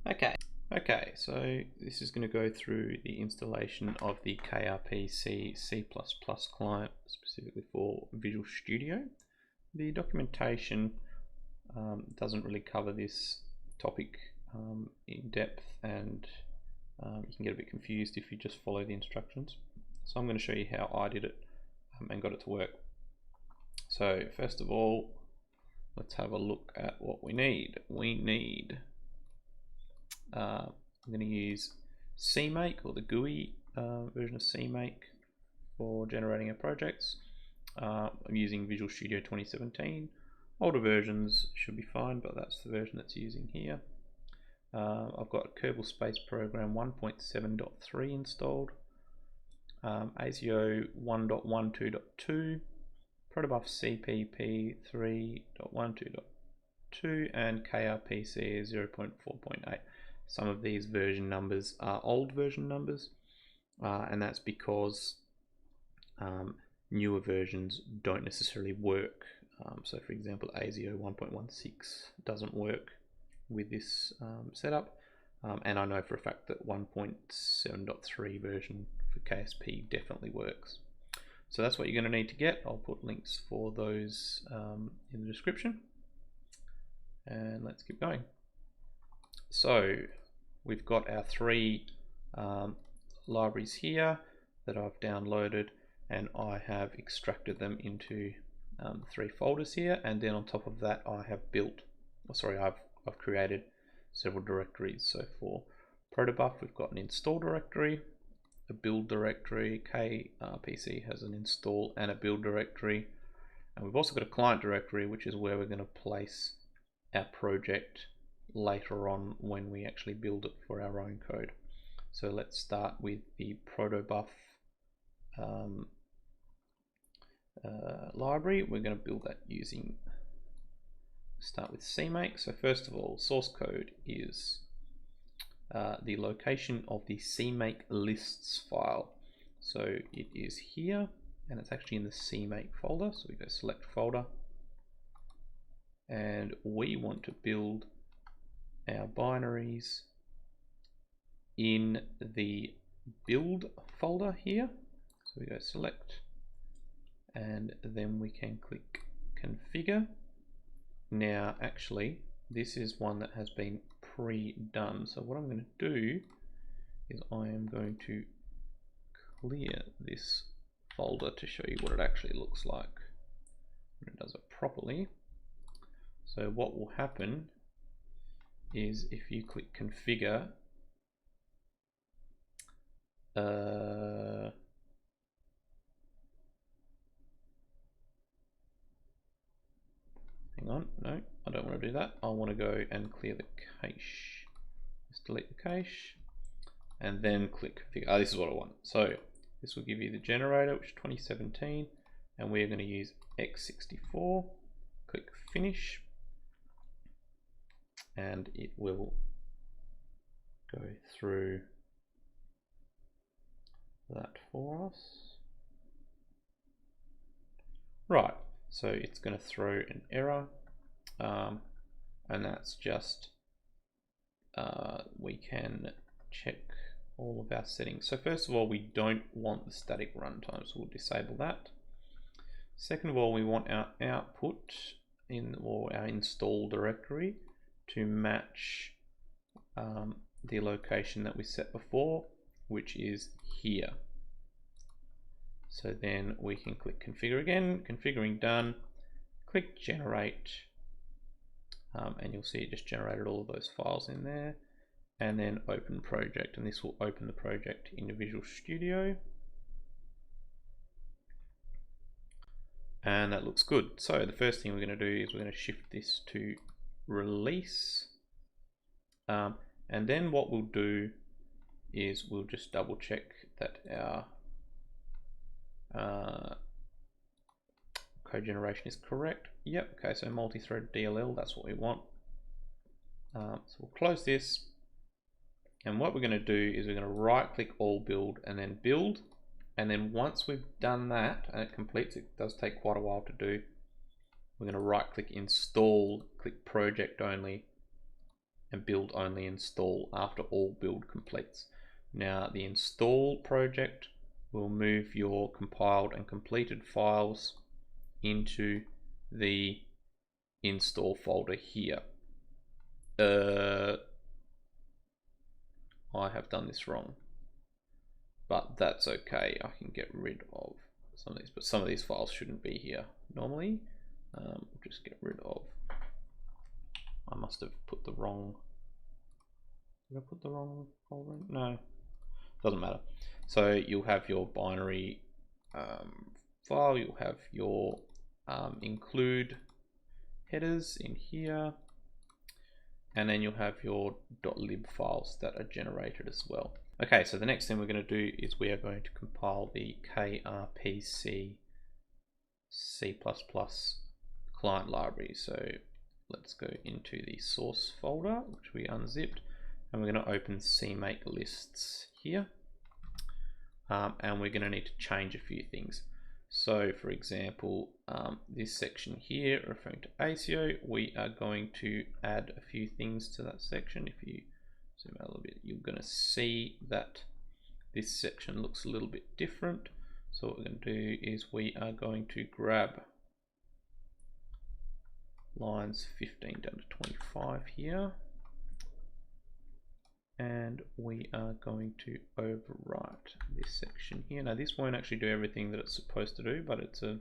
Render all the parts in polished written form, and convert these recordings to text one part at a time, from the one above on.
Okay, so this is going to go through the installation of the kRPC C++ client specifically for Visual Studio. The documentation doesn't really cover this topic in depth, and you can get a bit confused if you just follow the instructions. So I'm going to show you how I did it and got it to work. So first of all, let's have a look at what we need. I'm going to use CMake, or the GUI version of CMake, for generating our projects. I'm using Visual Studio 2017. Older versions should be fine, but that's the version that's using here. I've got Kerbal Space Program 1.7.3 installed, ASIO 1.12.2, Protobuf CPP 3.12.2, and kRPC 0.4.8. Some of these version numbers are old version numbers, and that's because newer versions don't necessarily work. So for example, ASIO 1.16 doesn't work with this setup, and I know for a fact that 1.7.3 version for KSP definitely works. So that's what you're going to need to get. I'll put links for those in the description, and let's keep going. So we've got our three libraries here that I've downloaded, and I have extracted them into 3 folders here, and then on top of that I have I've created several directories. So for Protobuf, we've got an install directory, a build directory, kRPC has an install and a build directory, and we've also got a client directory, which is where we're going to place our project later on when we actually build it for our own code. So let's start with the Protobuf library. We're going to build that start with CMake. So first of all, source code is the location of the CMake lists file. So it is here, and it's actually in the CMake folder. So we go select folder, and we want to build our binaries in the build folder here. So we go select, and then we can click configure. Now actually this is one that has been pre-done, so what I'm going to do is I am going to clear this folder to show you what it actually looks like when it does it properly. So what will happen is if you click configure, hang on, no, I don't want to do that. I want to go and clear the cache. Just delete the cache and then click configure. This is what I want. So this will give you the generator, which is 2017, and we're going to use x64. Click finish, and it will go through that for us. Right, so it's going to throw an error, and that's just we can check all of our settings. So first of all, we don't want the static runtime, so we'll disable that. Second of all, we want our output or our install directory to match the location that we set before, which is here. So then we can click configure again, configuring done, click generate, and you'll see it just generated all of those files in there, and then open project, and this will open the project in Visual Studio. And that looks good. So the first thing we're going to do is we're going to shift this to release, and then what we'll do is we'll just double check that our code generation is correct. Yep, okay, so multi-thread DLL, that's what we want. So we'll close this, and what we're going to do is we're going to right click all build and then build, and then once we've done that and it completes, it does take quite a while to do, we're going to right click install, click project only, and build only install after all build completes. Now the install project will move your compiled and completed files into the install folder here. I have done this wrong, but that's okay. I can get rid of some of these, but some of these files shouldn't be here normally. We'll just get rid of. I must have put the wrong. Did I put the wrong folder in? No, doesn't matter. So you'll have your binary file. You'll have your include headers in here, and then you'll have your .lib files that are generated as well. Okay, so the next thing we're going to do is we are going to compile the kRPC C++ client library. So let's go into the source folder, which we unzipped, and we're going to open CMake lists here. And we're going to need to change a few things. So for example, this section here referring to ASIO, we are going to add a few things to that section. If you zoom out a little bit, you're going to see that this section looks a little bit different. So what we're going to do is we are going to grab lines 15 down to 25 here, and we are going to overwrite this section here. Now this won't actually do everything that it's supposed to do, but it's a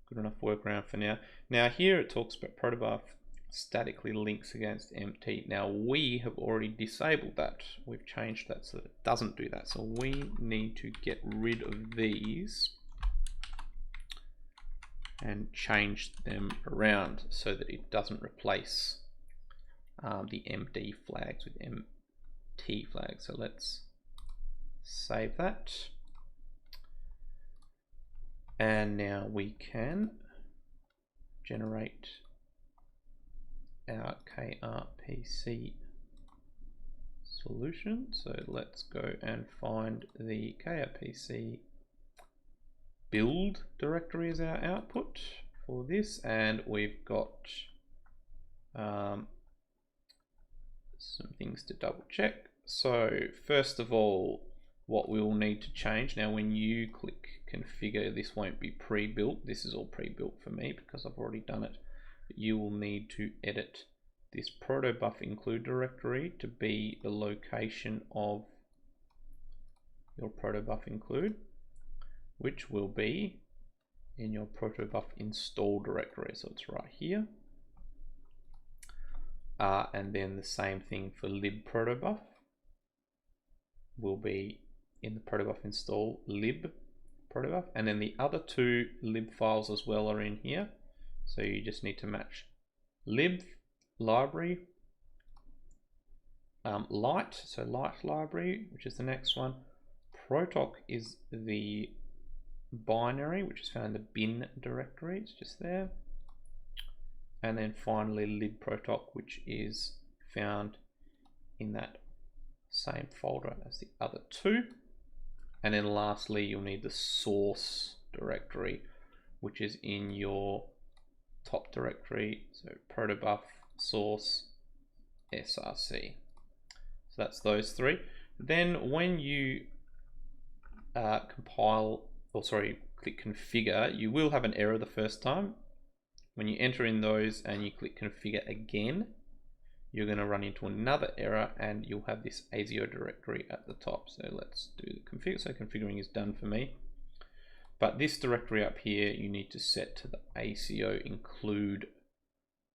good enough workaround for now. Now here it talks about protobuf statically links against empty. Now we have already disabled that. We've changed that so that it doesn't do that. So we need to get rid of these and change them around so that it doesn't replace the MD flags with MT flags. So let's save that. And now we can generate our kRPC solution. So let's go and find the kRPC build directory as our output for this, and we've got some things to double check. So first of all, what we'll need to change, now when you click configure, this won't be pre-built. This is all pre-built for me because I've already done it. But you will need to edit this protobuf include directory to be the location of your protobuf include, which will be in your protobuf install directory. So it's right here. And then the same thing for lib protobuf will be in the protobuf install lib protobuf, and then the other two lib files as well are in here. So you just need to match lib library light, so light library, which is the next one. Protoc is the binary, which is found in the bin directory, it's just there. And then finally libprotoc, which is found in that same folder as the other two. And then lastly, you'll need the source directory, which is in your top directory. So protobuf source src. So that's those three. Then when you click configure, you will have an error the first time. When you enter in those and you click configure again, you're going to run into another error and you'll have this ASIO directory at the top. So let's do the configure. So configuring is done for me. But this directory up here, you need to set to the ASIO include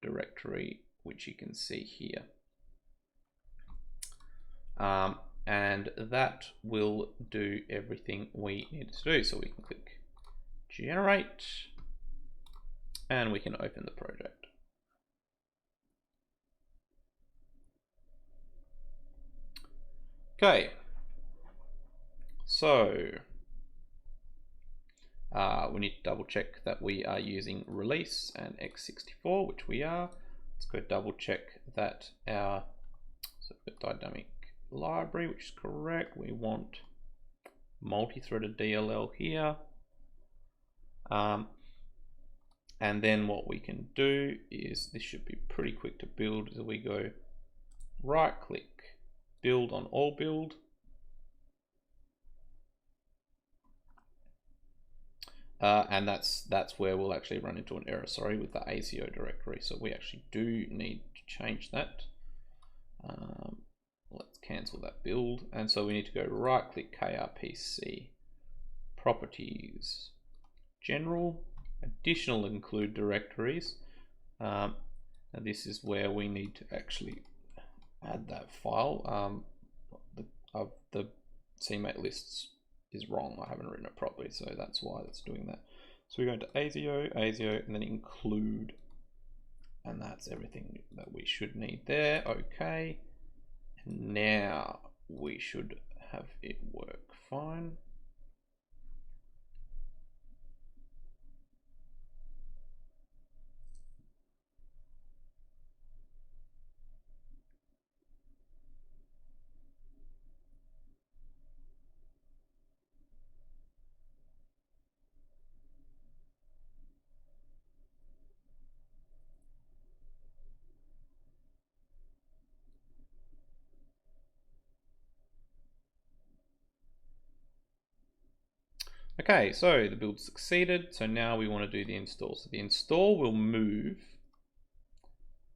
directory, which you can see here. And that will do everything we need to do. So we can click generate and we can open the project. Okay, so we need to double check that we are using release and x64, which we are. Let's go double check that our dynamic library, which is correct. We want multi-threaded DLL here. And then what we can do is, this should be pretty quick to build, is we go right click, build on all build. And that's where we'll actually run into an error, sorry, with the ASIO directory. So we actually do need to change that. Let's cancel that build. And so we need to go right click kRPC, properties, general, additional include directories. Now this is where we need to actually add that file. The CMake lists is wrong. I haven't written it properly, so that's why it's doing that. So we go into ASIO, and then include, and that's everything that we should need there. Okay, and now we should have it work fine. Okay, so the build succeeded. So now we want to do the install. So the install will move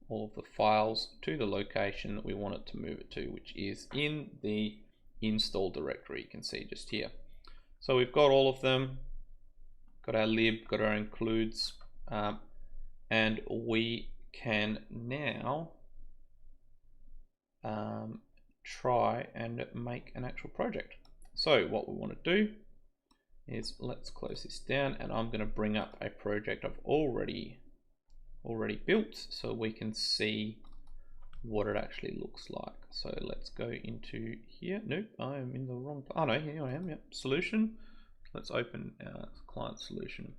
all of the files to the location that we want it to move it to, which is in the install directory. You can see just here. So we've got all of them, got our lib, got our includes, and we can now try and make an actual project. So what we want to do is, let's close this down, and I'm going to bring up a project I've already built so we can see what it actually looks like. So let's go into here. Nope, I am in the wrong. Oh no, here I am. Yep, solution. Let's open our client solution.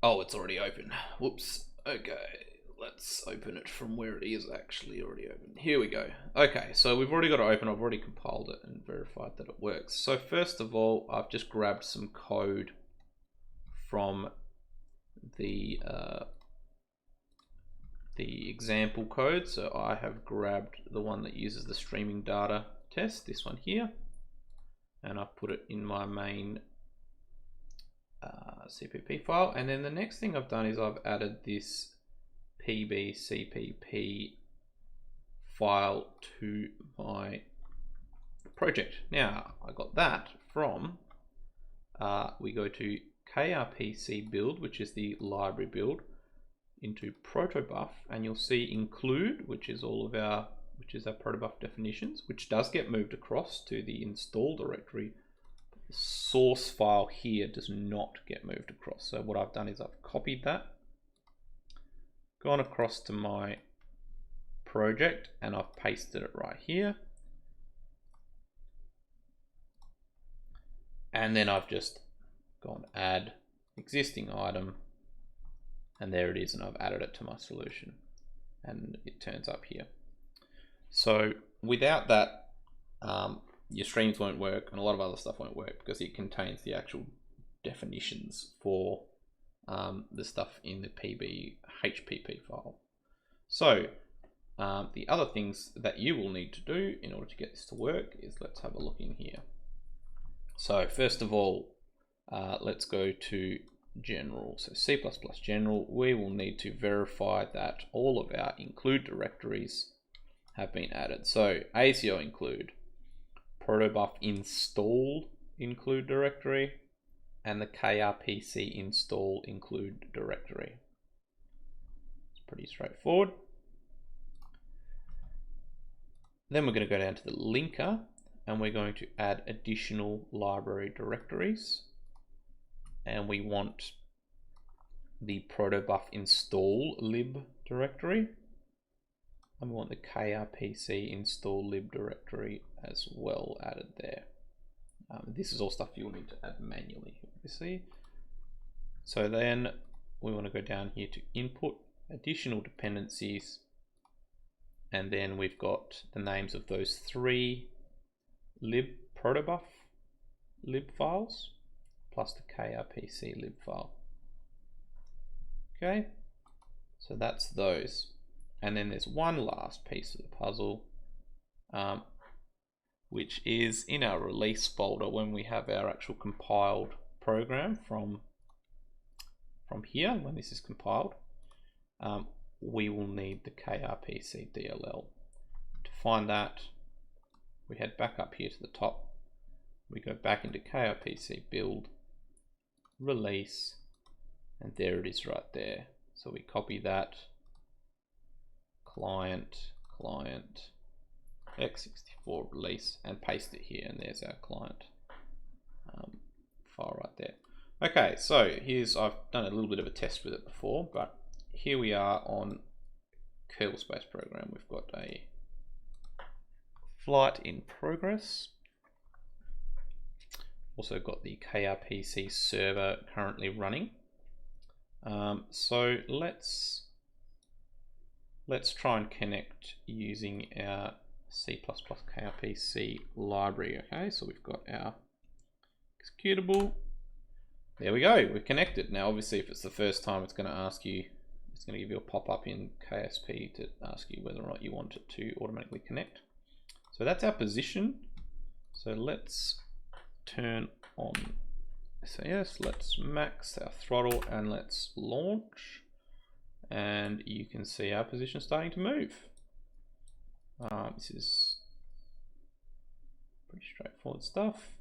Oh, it's already open. Whoops. Okay, let's open it from where it is actually already open. Here we go. Okay, so we've already got it open. I've already compiled it and verified that it works. So first of all, I've just grabbed some code from the example code. So I have grabbed the one that uses the streaming data test, this one here, and I've put it in my main CPP file. And then the next thing I've done is I've added this pbcpp file to my project. Now I got that from, we go to kRPC build, which is the library build, into protobuf, and you'll see include, which is all of our, which is our protobuf definitions, which does get moved across to the install directory. The source file here does not get moved across. So what I've done is I've copied that, gone across to my project, and I've pasted it right here. And then I've just gone add existing item, and there it is, and I've added it to my solution, and it turns up here. So without that, your streams won't work, and a lot of other stuff won't work, because it contains the actual definitions for the stuff in the HPP file. So the other things that you will need to do in order to get this to work is, let's have a look in here. So first of all, let's go to general. So C++ general, we will need to verify that all of our include directories have been added. So ASIO include, protobuf install include directory, and the kRPC install include directory. It's pretty straightforward. Then we're going to go down to the linker, and we're going to add additional library directories, and we want the protobuf install lib directory, and we want the kRPC install lib directory as well added there. This is all stuff you'll need to add manually, obviously. So then we want to go down here to input additional dependencies, and then we've got the names of those 3 lib protobuf lib files, plus the kRPC lib file. Okay, so that's those. And then there's one last piece of the puzzle, which is in our release folder when we have our actual compiled program from here. When this is compiled, we will need the kRPC DLL. To find that, we head back up here to the top. We go back into kRPC build, release, and there it is right there. So we copy that, client, x64 release, and paste it here, and there's our client file right there. Okay, so I've done a little bit of a test with it before, but here we are on kernel space program. We've got a flight in progress. Also got the kRPC server currently running. So let's try and connect using our C++ kRPC library. Okay, so we've got our executable. There we go, we're connected. Now obviously if it's the first time, it's going to ask you, it's going to give you a pop-up in KSP to ask you whether or not you want it to automatically connect. So that's our position. So let's turn on SAS, let's max our throttle and let's launch. And you can see our position starting to move. This is pretty straightforward stuff.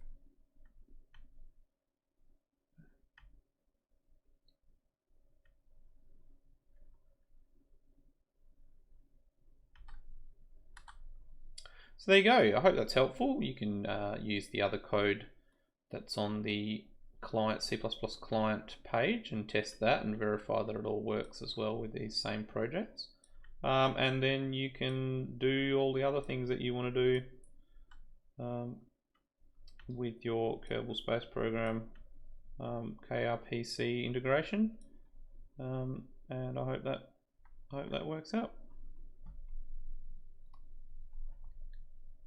So there you go. I hope that's helpful. You can use the other code that's on the client C++ client page and test that and verify that it all works as well with these same projects. And then you can do all the other things that you want to do with your Kerbal Space Program kRPC integration. And I hope that works out.